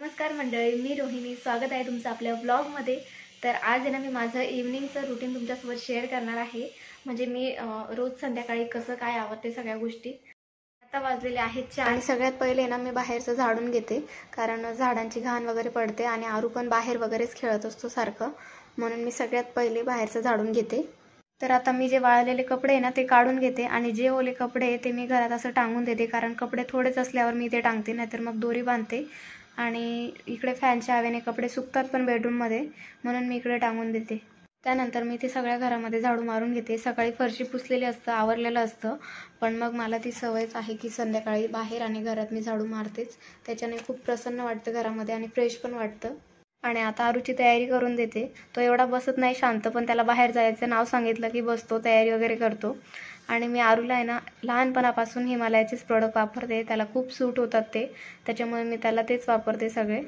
नमस्कार मंडळी, मी रोहिणी. स्वागत आहे तुमचं आपल्या ब्लॉगमध्ये. तर आज आहे ना, मी माझं इव्हनिंगचं रुटीन तुमच्यासोबत शेअर करणार आहे. म्हणजे मी रोज संध्याकाळी कसं काय आवरते सगळ्या गोष्टी. आता वाजलेले आहेत 4 आणि सगळ्यात पहिले ना मी बाहेरचं झाडून घेते, कारण झाडांची घाण वगैरे पडते आणि आरू पण बाहेर वगैरेच खेळत असतो सारखं, म्हणून मी सगळ्यात पहिले बाहेरचं झाडून घेते. तर आता मी जे वाळलेले कपडे आहे ना ते काढून घेते आणि जे ओले कपडे आहे ते मी घरात असं टांगून देते, कारण कपडे थोडेच असल्यावर मी ते टांगते, नाहीतर मग दोरी बांधते. आणि इकडे फॅनच्या हवेने कपडे सुकतात पण बेडरूममध्ये, म्हणून मी इकडे टांगून देते. त्यानंतर मी ते सगळ्या घरामध्ये झाडू मारून घेते. सकाळी फरशी पुसलेली असतं, आवरलेलं असतं, पण मग मला ती सवयच आहे की संध्याकाळी बाहेर आणि घरात मी झाडू मारतेच. त्याच्याने खूप प्रसन्न वाटतं घरामध्ये आणि फ्रेश पण वाटतं. आणि आता आरूची तयारी करून देते. तो एवढा बसत नाही शांत, पण त्याला बाहेर जायचं नाव सांगितलं की बसतो, तयारी वगैरे करतो. आणि मी आरूला आहे ना लहानपणापासून हिमालयाचेच प्रोडक्ट वापरते, त्याला खूप सूट होतात ते, त्याच्यामुळे मी त्याला तेच वापरते सगळे.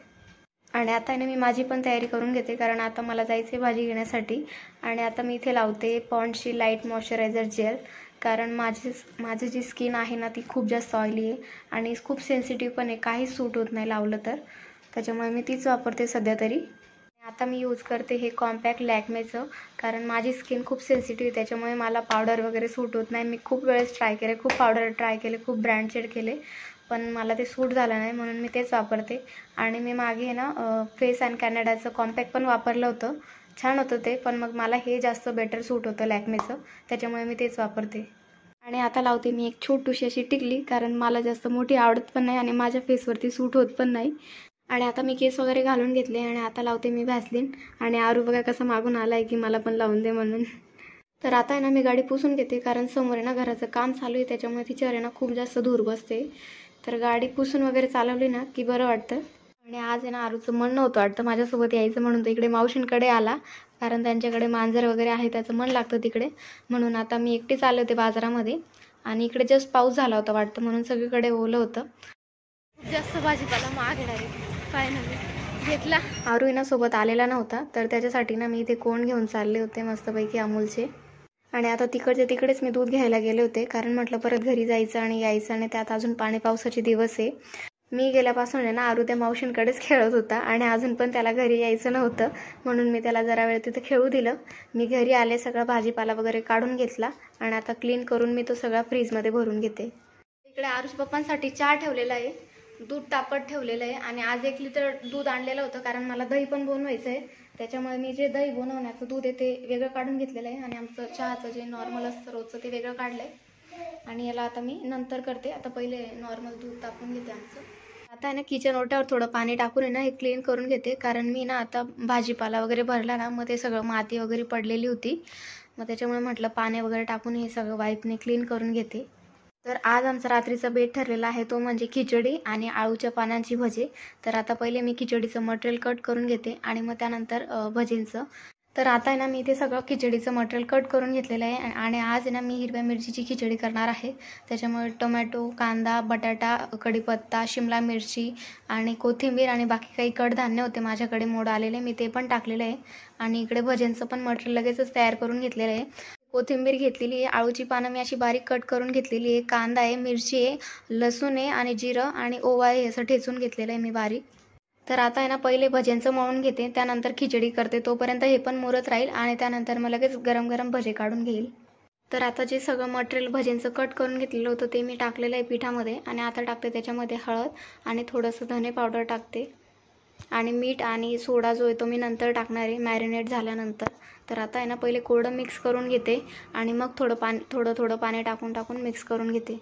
आणि आता आहे ना मी माझी पण तयारी करून घेते, कारण आता मला जायचे भाजी घेण्यासाठी. आणि आता मी इथे लावते पॉन्ड्सची लाईट मॉइश्चरायझर जेल, कारण माझी जी स्किन आहे ना ती खूप जास्त ऑइली आहे आणि खूप सेन्सिटिव्ह पण आहे, काहीच सूट होत नाही लावलं तर, त्याच्यामुळे मी तीच वापरते सध्या तरी. आता मी यूज करते हे कॉम्पॅक्ट लॅक्मेचं, कारण माझी स्किन खूप सेन्सिटिव्ह आहे, त्याच्यामुळे मला पावडर वगैरे सूट होत नाही. मी खूप वेळेस ट्राय केले, खूप पावडर ट्राय केले, खूप ब्रँडेड केले, पण मला ते सूट झालं नाही, म्हणून मी तेच वापरते. आणि मी मागे ना फेस अँड कॅनडाचं कॉम्पॅक्ट पण वापरलं होतं, छान होतं ते, पण मग मला हे जास्त बेटर सूट होतं लॅक्मेचं, त्याच्यामुळे मी तेच वापरते. आणि आता लावते मी एक छोटीशी अशी टिकली, कारण मला जास्त मोठी आवडत पण नाही आणि माझ्या फेसवरती सूट होत पण नाही. आणि आता मी केस वगैरे घालून घेतले आणि आता लावते मी व्हॅसलीन. आणि आरू बघा कसं मागून आला आहे की मला पण लावून दे म्हणून. तर आता आहे ना मी गाडी पुसून घेते, कारण समोर आहे ना घराचं काम चालू आहे, त्याच्यामुळे तिच्यावर आहे ना खूप जास्त धूर बसते. तर गाडी पुसून वगैरे चालवली ना की बरं वाटतं. आणि आज आहे ना आरूचं मन नव्हतं वाटतं माझ्यासोबत यायचं, म्हणून तो इकडे मावशींकडे आला, कारण त्यांच्याकडे मांजर वगैरे आहे, त्याचं मन लागतं तिकडे, म्हणून आता मी एकटीच आले होते बाजारामध्ये. आणि इकडे जस्ट पाऊस झाला होता वाटतं, म्हणून सगळीकडे ओलं होतं. खूप जास्त भाजीपाला महाग येणार आहे, काय नाही घेतला. आरू ना सोबत आलेला नव्हता, तर त्याच्यासाठी ना मी इथे कोण घेऊन चालले होते मस्तपैकी अमूलचे. आणि आता तिकडेच मी दूध घ्यायला गेले होते, कारण म्हटलं परत घरी जायचं आणि यायचं, आणि त्यात अजून पाणी पावसाचे दिवस आहे. मी गेल्यापासून आहे ना आरू त्या मावशींकडेच खेळत होता आणि अजून पण त्याला घरी यायचं नव्हतं, म्हणून मी त्याला जरा वेळ तिथे खेळू दिलं. मी घरी आले, सगळा भाजीपाला वगैरे काढून घेतला आणि आता क्लीन करून मी तो सगळा फ्रीजमध्ये भरून घेते. इकडे आरूच्या पप्पांसाठी चहा ठेवलेला आहे, दूध तापत ठेवलेलं आहे, आणि आज 1 लिटर दूध आणलेलं होतं, कारण मला दही पण बनवायचं आहे, त्याच्यामुळे मी जे दही बनवण्याचं दूध आहे ते वेगळं काढून घेतलेलं आहे आणि आमचं चहाचं जे नॉर्मल असतं रोजचं ते वेगळं काढलं आहे. आणि याला आता मी नंतर करते, आता पहिले नॉर्मल दूध तापून घेते आमचं. आता आहे ना किचन ओट्यावर थोडं पाणी टाकून आहे ना हे क्लीन करून घेते, कारण मी ना आता भाजीपाला वगैरे भरला ना, मग ते सगळं माती वगैरे पडलेली होती, मग त्याच्यामुळे म्हटलं पाणी वगैरे टाकून हे सगळं वाईपने क्लीन करून घेते. तर आज आमचा रात्रीचा बेत ठरलेला आहे तो म्हणजे खिचडी आणि आळूच्या पानांची भजी. तर आता पहिले मी खिचडीचं मटेरियल कट करून घेते आणि मग त्यानंतर भजींचं. तर आता आहे ना मी इथे सगळं खिचडीचं मटेरियल कट करून घेतलेलं आहे आणि आज आहे ना मी हिरव्या मिरचीची खिचडी करणार आहे. त्याच्यामुळे टोमॅटो, कांदा, बटाटा, कढीपत्ता, शिमला मिरची आणि कोथिंबीर आणि बाकी काही कडधान्य होते माझ्याकडे मोड आलेले, मी ते पण टाकलेलं आहे. आणि इकडे भजींचं पण मटेरियल लगेचच तयार करून घेतलेलं आहे. कोथिंबीर घेतलेली आहे, आळूची पानं मी अशी बारीक कट करून घेतलेली आहे, कांदा आहे, मिरची आहे, लसूण आहे आणि जिरं आणि ओवा आहे, असं ठेचून घेतलेलं आहे मी बारीक. तर आता आहे ना पहिले भज्यांचं मळून घेते, त्यानंतर खिचडी करते, तोपर्यंत हे पण मुरत राहील आणि त्यानंतर मग लगेच गरम गरम भजे काढून घेईल. तर आता जे सगळं मटेरियल भज्यांचं कट करून घेतलेलं होतं ते मी टाकलेलं आहे पिठामध्ये, आणि आता टाकते त्याच्यामध्ये हळद आणि थोडंसं धने पावडर टाकते, आणि मीठ आणि सोडा जो आहे तो मी नंतर टाकणार आहे मॅरिनेट झाल्यानंतर. तर आता आहे ना पहिले कोरडं मिक्स करून घेते आणि मग थोडं पाणी टाकून मिक्स करून घेते.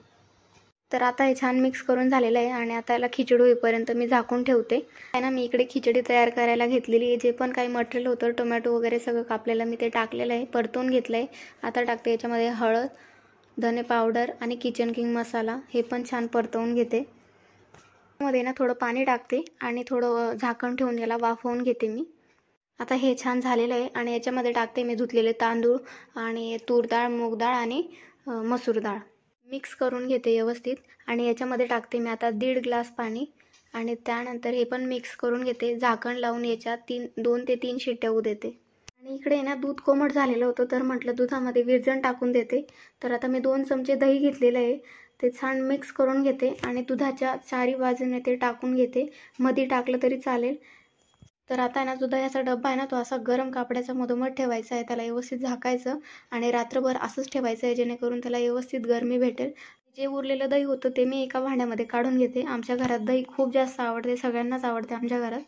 तर आता हे छान मिक्स करून झालेलं आहे आणि आता याला खिचडी होईपर्यंत मी झाकून ठेवते. आहे ना मी इकडे खिचडी तयार करायला घेतलेली आहे. जे पण काही मटेरियल होतं टोमॅटो वगैरे सगळं कापलेलं मी ते टाकलेलं आहे, परतून घेतलं आहे. आता टाकते याच्यामध्ये हळद, धने पावडर आणि किचन किंग मसाला, हे पण छान परतवून घेते. मध्ये ना थोडं पाणी टाकते आणि थोडं झाकण ठेवून याला वाफवून घेते मी. आता हे छान झालेलं आहे आणि याच्यामध्ये टाकते मी धुतलेले तांदूळ आणि तूर डाळ, मूग डाळ आणि मसूर डाळ. मिक्स करून घेते व्यवस्थित आणि याच्यामध्ये टाकते मी आता 1.5 ग्लास पाणी आणि त्यानंतर हे पण मिक्स करून घेते. झाकण लावून याच्यात 2 ते 3 शिट्ट्या होऊ देते. आणि इकडे ना दूध कोमट झालेलं होतं, तर म्हटलं दुधामध्ये विरजण टाकून देते. तर आता मी 2 चमचे दही घेतलेलं आहे, ते छान मिक्स करून घेते आणि दुधाच्या चारी बाजूने ते टाकून घेते. मध्ये टाकलं तरी चालेल. तर आता आहे ना, जो दह्याचा डब्बा आहे ना, तो असा गरम कापडाचा मधोमध ठेवायचा आहे. त्याला व्यवस्थित झाकायचं आणि रात्रभर असंच ठेवायचं आहे, जेणेकरून त्याला व्यवस्थित गरमी भेटेल. जे उरलेलं दही होतं ते मी एका भांड्यामध्ये काढून घेते. आमच्या घरात दही खूप जास्त आवडते, सगळ्यांनाच आवडते आमच्या घरात.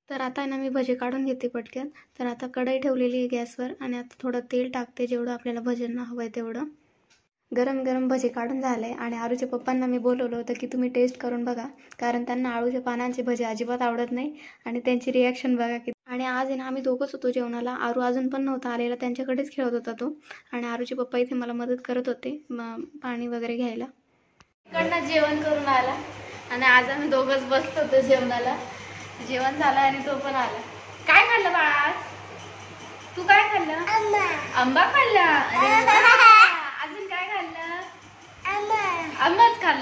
तर आता आहे ना, मी भजे काढून घेते पटकन. तर आता कढई ठेवलेली आहे गॅसवर आणि आता थोडं तेल टाकते, जेवढं आपल्याला भज्यांना हवं आहे तेवढं. गरम गरम भजे काढून झाले आणि आरूच्या पप्पांना मी बोलवलं होतं की तुम्ही टेस्ट करून बघा, कारण त्यांना आळूच्या पानांचे भजे अजिबात आवडत नाही आणि त्यांची रिॲक्शन बघा की. आणि आज आहे ना, आम्ही दोघंच होतो जेवणाला. आरू अजून पण नव्हता आलेला, त्यांच्याकडेच खेळत होता तो. आणि आरूचे पप्पा इथे मला मदत करत होते पाणी वगैरे घ्यायला. इकडनं जेवण करून आला आणि आज आम्ही दोघंच बसतो होतो जेवणाला. जेवण झालं आणि तो पण आला. काय खाल्लं बाळा आज? तू काय खाल्लं? आंबा खाल्ला. अजून काय खाल्लं?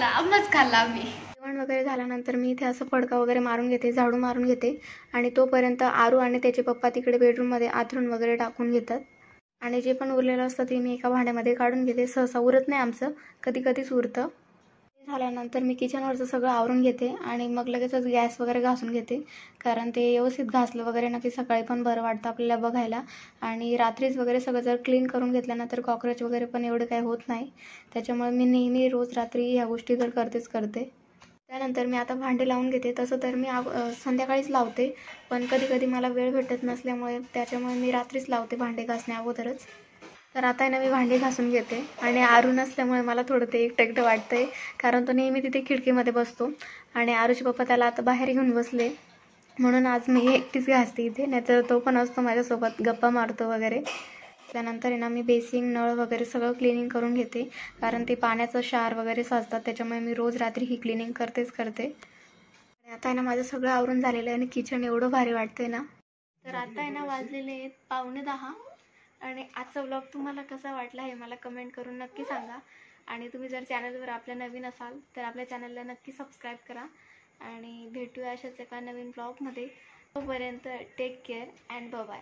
आंबाच खाल्ला आम्ही. जेवण वगैरे झाल्यानंतर मी इथे असं फडका वगैरे मारून घेते, झाडू मारून घेते आणि तोपर्यंत आरू आणि त्याचे पप्पा तिकडे बेडरूममध्ये आथरून वगैरे टाकून घेतात. आणि जे पण उरलेलं असतं ते मी एका भांड्यामध्ये काढून घेते. सहसा उरत नाही आमचं, कधी कधीच उरतं. झाल्यानंतर मी किचनवरचं सगळं आवरून घेते आणि मग लगेचच गॅस वगैरे घासून घेते, कारण ते व्यवस्थित घासलं वगैरे ना की सकाळी पण बरं वाटतं आपल्याला बघायला. आणि रात्रीच वगैरे सगळं जर क्लीन करून घेतलं ना तर कॉकरोच वगैरे पण एवढं काही होत नाही. त्याच्यामुळे मी नेहमी रोज रात्री ह्या गोष्टी तर करते. त्यानंतर मी आता भांडे लावून घेते. तसं तर मी संध्याकाळीच लावते, पण कधी कधी मला वेळ भेटत नसल्यामुळे त्याच्यामुळे मी रात्रीच लावते भांडे घासण्या अगोदरच. तर आता आहे ना, मी भांडी घासून घेते आणि आरू नसल्यामुळे मला थोडं ते एकटं वाटतंय, कारण तो नेहमी तिथे खिडकीमध्ये बसतो आणि आरूचे पप्पा त्याला आता बाहेर घेऊन बसले, म्हणून आज मी एकटीच घासते इथे. नाहीतर तो पण असतो माझ्यासोबत, गप्पा मारतो वगैरे. त्यानंतर आहे ना, मी बेसिंग नळ वगैरे सगळं क्लिनिंग करून घेते, कारण ते पाण्याचं क्षार वगैरे साचतात. त्याच्यामुळे मी रोज रात्री ही क्लिनिंग करते. आणि आता आहे ना, माझं सगळं आवरून झालेलं आहे आणि किचन एवढं भारी वाटतंय ना. तर आता आहे ना, वाजलेले आहेत 9:15 आणि आजचा व्लॉग तुम्हाला कसा वाटला हे मला कमेंट करून नक्की सांगा. आणि तुम्ही जर चॅनलवर आपल्या नवीन असाल तर आपल्या चॅनलला नक्की सबस्क्राईब करा आणि भेटूया अशाच एका नवीन व्लॉगमध्ये. तोपर्यंत टेक केअर अँड बाय.